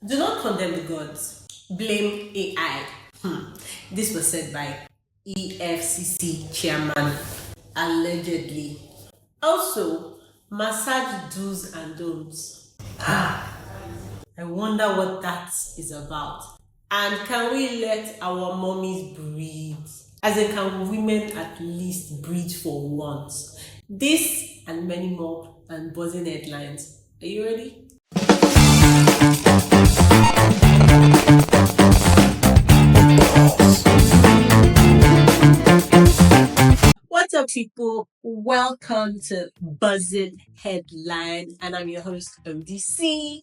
Do not condemn the gods. Blame AI. This was said by EFCC chairman, allegedly. Also, massage do's and don'ts. I wonder what that is about. And can we let our mommies breathe? As in, can women at least breathe for once? This and many more and buzzing headlines. Are you ready? What's up, people? Welcome to Buzzing Headline, and I'm your host, ODC.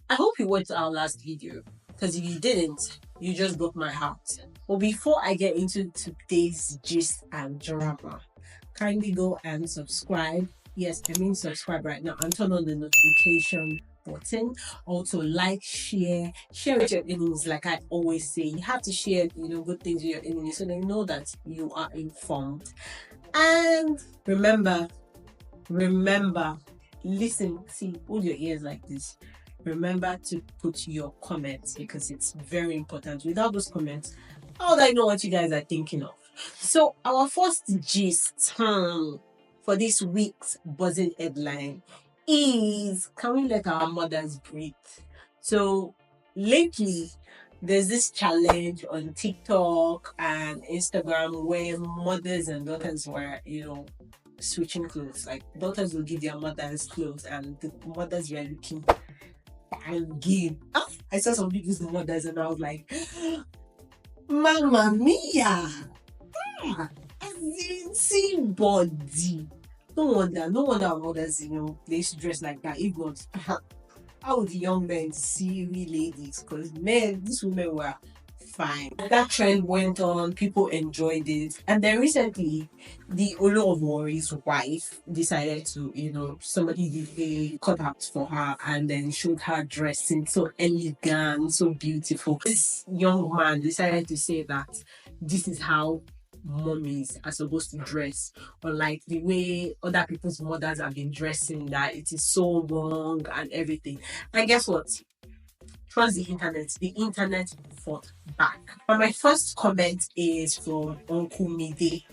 I hope you watched our last video, because if you didn't, you just broke my heart. But before I get into today's gist and drama, kindly go and subscribe. Yes, I mean subscribe right now and turn on the notification button. Also, like, share with your enemies. Like I always say, you have to share, good things with your enemies so they know that you are informed. And remember, listen, see, hold your ears like this. Remember to put your comments because it's very important. Without those comments, how would I know what you guys are thinking of? So, our first gist for this week's buzzing headline is, can we let our mothers breathe? So, lately, there's this challenge on TikTok and Instagram where mothers and daughters were, switching clothes. Like daughters will give their mothers clothes and the mothers were looking and give. I saw some videos of mothers and I was like, Mamma mia! As in, see body. No wonder our mothers, they used to dress like that. If not, how would the young men see we ladies? Because men, these women were fine. That trend went on, people enjoyed it. And then recently, the Olo of Warri's wife decided to, somebody did a cutout for her and then showed her dressing so elegant, so beautiful. This young man decided to say that this is how mommies are supposed to dress, or like the way other people's mothers have been dressing, that it is so wrong and everything. And guess what? Trust the internet fought back. But my first comment is from Uncle Mide.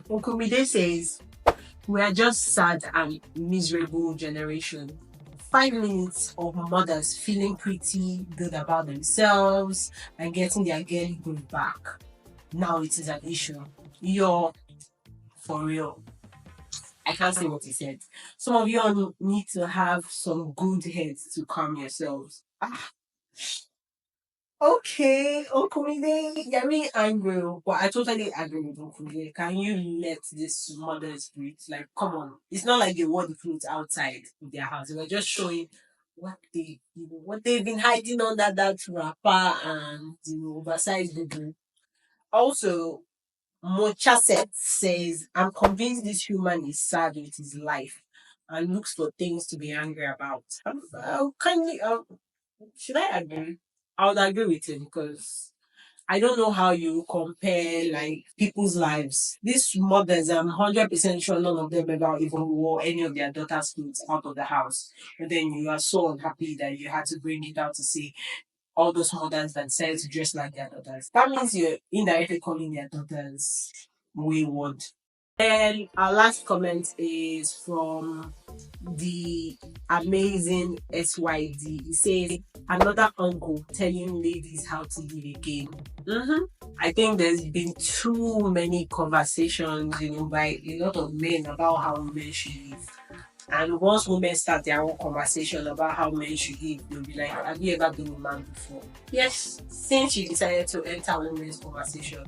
Uncle Mide says, we are just sad and miserable generation. 5 minutes of mothers feeling pretty good about themselves and getting their girly groove back. Now it is an issue. You're for real. I can't say what he said. Some of you all need to have some good heads to calm yourselves. Okay, Uncle Mide, you're really angry, but I totally agree with Uncle Mide. Can you let this mothers breathe? Like, come on. It's not like they wore the clothes outside of their house. They were just showing what they've been hiding under that wrapper and oversized boobu. Also, Mochaset says, I'm convinced this human is sad with his life and looks for things to be angry about. Should I agree? I would agree with him because I don't know how you compare like people's lives. These mothers, I'm 100% sure none of them ever even wore any of their daughters' clothes out of the house. But then you are so unhappy that you had to bring it out to see all those mothers that decided to dress like their daughters. That means you're indirectly calling their daughters wayward. And our last comment is from the amazing SYD. He says, another uncle telling ladies how to live again. I think there's been too many conversations, by a lot of men about how women should live. And once women start their own conversation about how men should live, they'll be like, have you ever been a man before? Yes, since you decided to enter women's conversation.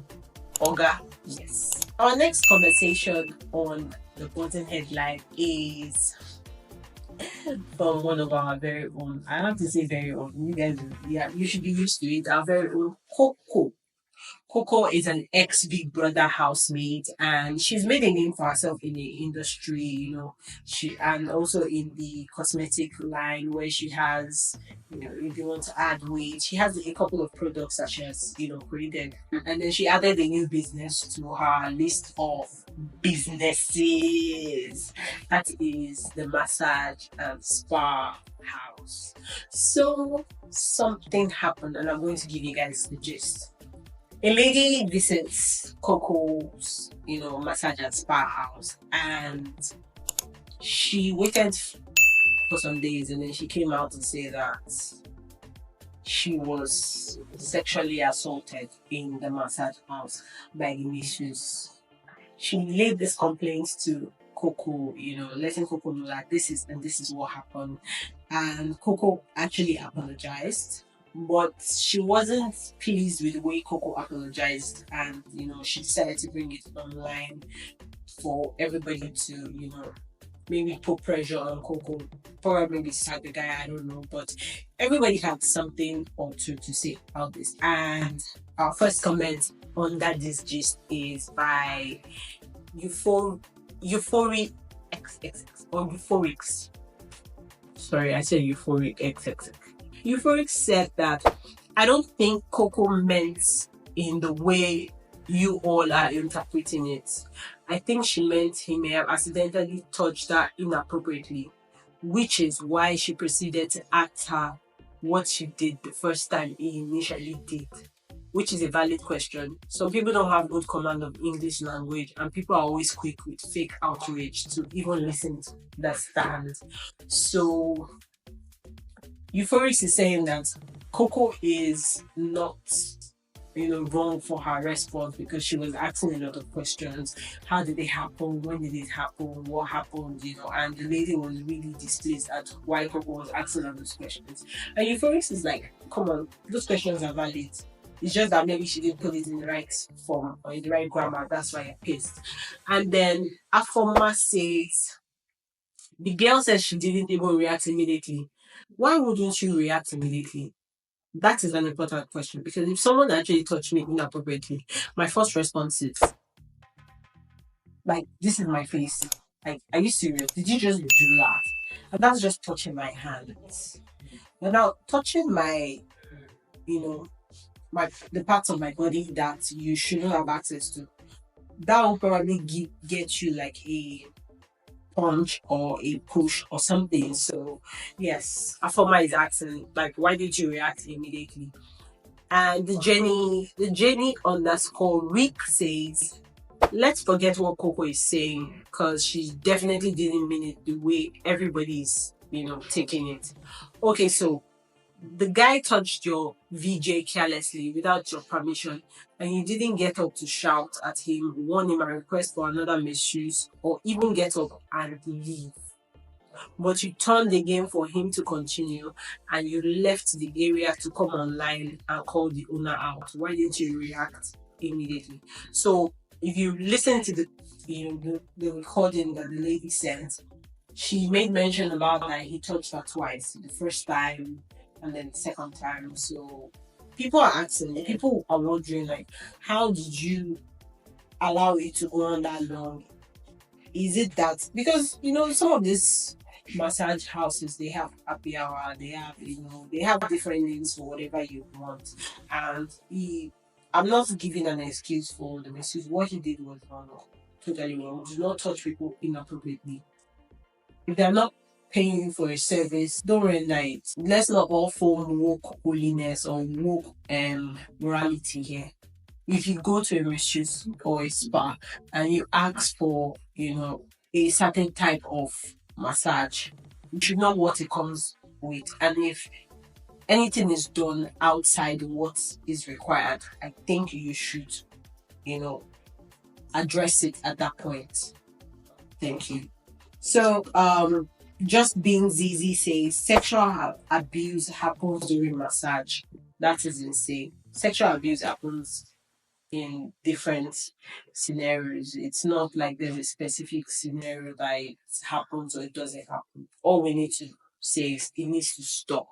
Oga, yes. Our next conversation on the bottom headline is from one of our very own. I have to say very own. You guys, yeah, you should be used to it. Our very own Coco. Coco is an ex Big Brother housemate, and she's made a name for herself in the industry. She and also in the cosmetic line where she has, if you want to add weight, she has a couple of products that she has, created, and then she added a new business to her list of businesses. That is the massage and spa house. So something happened, and I'm going to give you guys the gist. A lady visits Coco's, massage and spa house, and she waited for some days, and then she came out to say that she was sexually assaulted in the massage house by the missus. She laid this complaint to Coco, letting Coco know that this is what happened. And Coco actually apologized, but she wasn't pleased with the way Coco apologized, and she decided to bring it online for everybody to, maybe put pressure on Coco, probably decide the guy, I don't know, but everybody had something or two to say about this. And our first comment under this gist is by Euphoric XXX or Euphorics. Sorry, I said Euphoric XXX. Euphoric said that I don't think Coco meant in the way you all are interpreting it. I think she meant he may have accidentally touched her inappropriately, which is why she proceeded to ask her what she did the first time he initially did, which is a valid question. Some people don't have good command of English language, and people are always quick with fake outrage to even listen to the stand. So, Euphorics is saying that Coco is not, wrong for her response because she was asking a lot of questions. How did it happen? When did it happen? What happened? And the lady was really displeased at why Coco was asking all those questions. And Euphorics is like, come on, those questions are valid. It's just that maybe she didn't put it in the right form or in the right grammar. That's why I pissed. And then Afoma says, the girl says she didn't even react immediately. Why wouldn't you react immediately? That is an important question because if someone actually touched me inappropriately, my first response is like, "This is my face. Like, are you serious? Did you just do that?" And that's just touching my hands. But now touching my, you know, the parts of my body that you shouldn't have access to, that will probably get you like a punch or a push or something. So yes, Afoma is asking like, why did you react immediately? And the Jenny underscore Rick says, let's forget what Coco is saying because she definitely didn't mean it the way everybody's, taking it. Okay, so the guy touched your VJ carelessly without your permission, and you didn't get up to shout at him, warn him, and request for another misuse, or even get up and leave. But you turned again for him to continue, and you left the area to come online and call the owner out. Why didn't you react immediately? So if you listen to the recording that the lady sent, she made mention about that he touched her twice. The first time and then the second time. So people are asking, people are wondering like, how did you allow it to go on that long? Is it that because some of these massage houses, they have happy hour, they have different names for whatever you want, and I'm not giving an excuse for the misuse. What he did was wrong, totally wrong. Do not touch people inappropriately. If they're not paying you for a service, don't render it. Let's not all form woke holiness or woke morality here. If you go to a masseuse or a spa and you ask for, a certain type of massage, you should know what it comes with. And if anything is done outside what is required, I think you should, address it at that point. Thank you. So, just being ZZ says sexual abuse happens during massage. That is insane. Sexual abuse happens in different scenarios. It's not like there's a specific scenario that it happens or it doesn't happen. All we need to say is it needs to stop.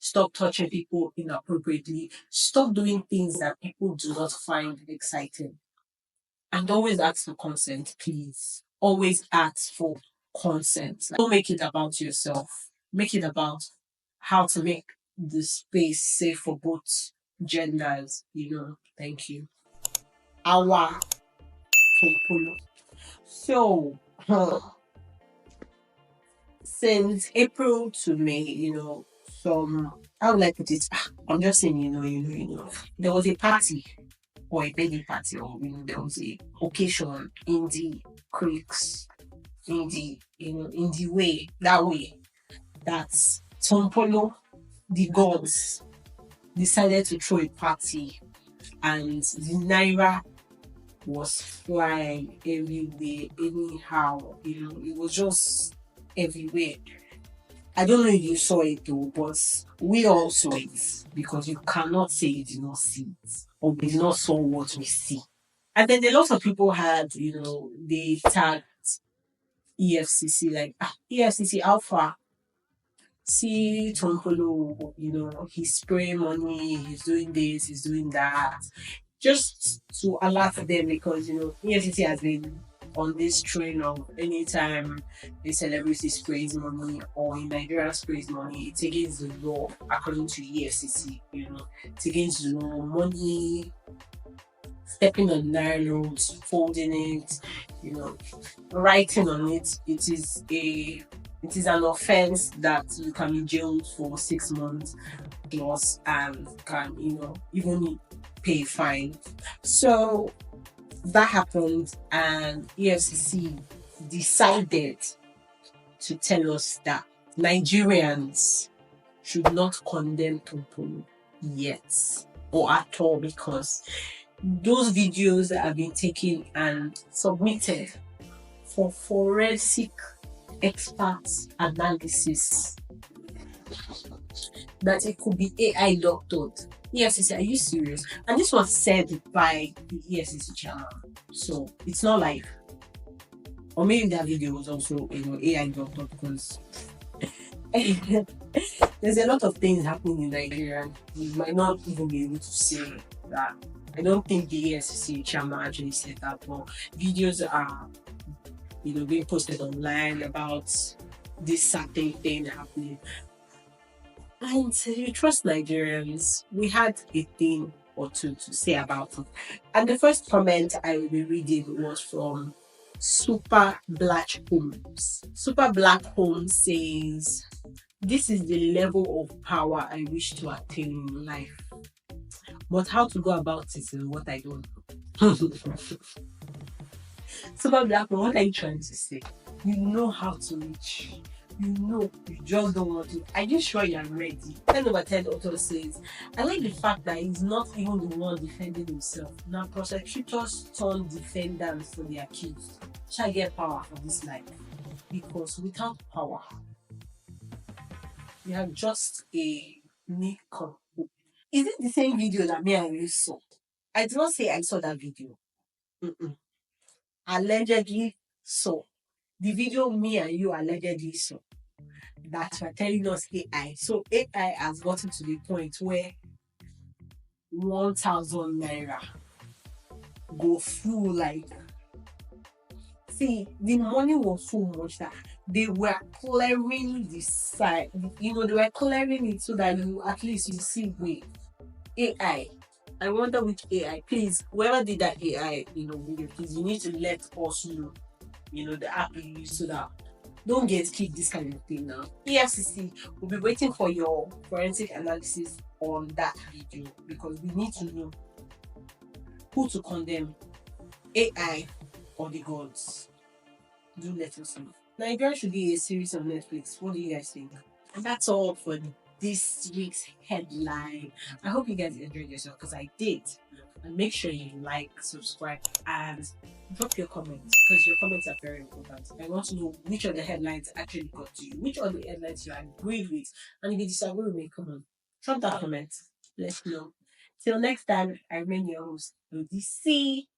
Stop touching people inappropriately. Stop doing things that people do not find exciting. And always ask for consent, please. Always ask for consent. Like, don't make it about yourself. Make it about how to make the space safe for both genders. Thank you. Our Tompolo. So, since April to May, some, how would I put it? I'm just saying, there was a party or a baby party, or there was a occasion in the creeks, in the way, that Tompolo, the gods, decided to throw a party, and the Naira was flying everywhere, anyhow, it was just everywhere. I don't know if you saw it though, but we all saw it, because you cannot say you did not see it, or we did not saw what we see. And then a lot of people had, they tagged EFCC, like, EFCC Alpha, see Tompolo, he's spraying money, he's doing this, he's doing that, just to alert them, because EFCC has been on this train of anytime a celebrity sprays money or in Nigeria sprays money, it's against the law according to EFCC. It's against the law. Money, stepping on naira notes, folding it, writing on it. It is an offense that you can be jailed for 6 months plus, and can even pay fine. So that happened, and EFCC decided to tell us that Nigerians should not condemn Tompolo yet or at all, because those videos that have been taken and submitted for forensic experts analysis, that it could be AI doctored. EFCC, are you serious? And this was said by the EFCC chairman, so it's not like, or maybe that video was also AI doctored, because there's a lot of things happening in Nigeria. We might not even be able to say that. I don't think the EFCC chairman actually said that, but videos are being posted online about this certain thing happening. And you trust Nigerians. We had a thing or two to say about it. And the first comment I will be reading was from Super Black Homes. Super Black Homes says, "This is the level of power I wish to attain in life. But how to go about it is what I don't know." Super Black, what are you trying to say? You know how to reach. You just don't want to. Are you sure you're ready? 10/10 author says, "I like the fact that he's not even the one defending himself. Now prosecutors turn defendants for the accused. Shall I get power for this life? Because without power, you have just a makeup." Is it the same video that me and you saw? I did not say I saw that video. Allegedly saw. The video me and you allegedly saw, that were telling us AI. So AI has gotten to the point where 1,000 naira go through, like, see, the money was so much that they were clearing the side. They were clearing it so that at least you see, wait, AI. I wonder which AI. Please, whoever did that AI, video, please, you need to let us know, the app you use, so that don't get kicked this kind of thing now. EFCC will be waiting for your forensic analysis on that video, because we need to know who to condemn, AI or the gods. Do let us know. Nigeria should be a series on Netflix. What do you guys think? And that's all for this week's headline. I hope you guys enjoyed yourself, because I did. And make sure you like, subscribe, and drop your comments, because your comments are very important. I want to know which of the headlines actually got to you, which of the headlines you agreed with, and if you disagree with me, come on, drop that comment. Let me know. Till next time, I remain your host, Ludy C.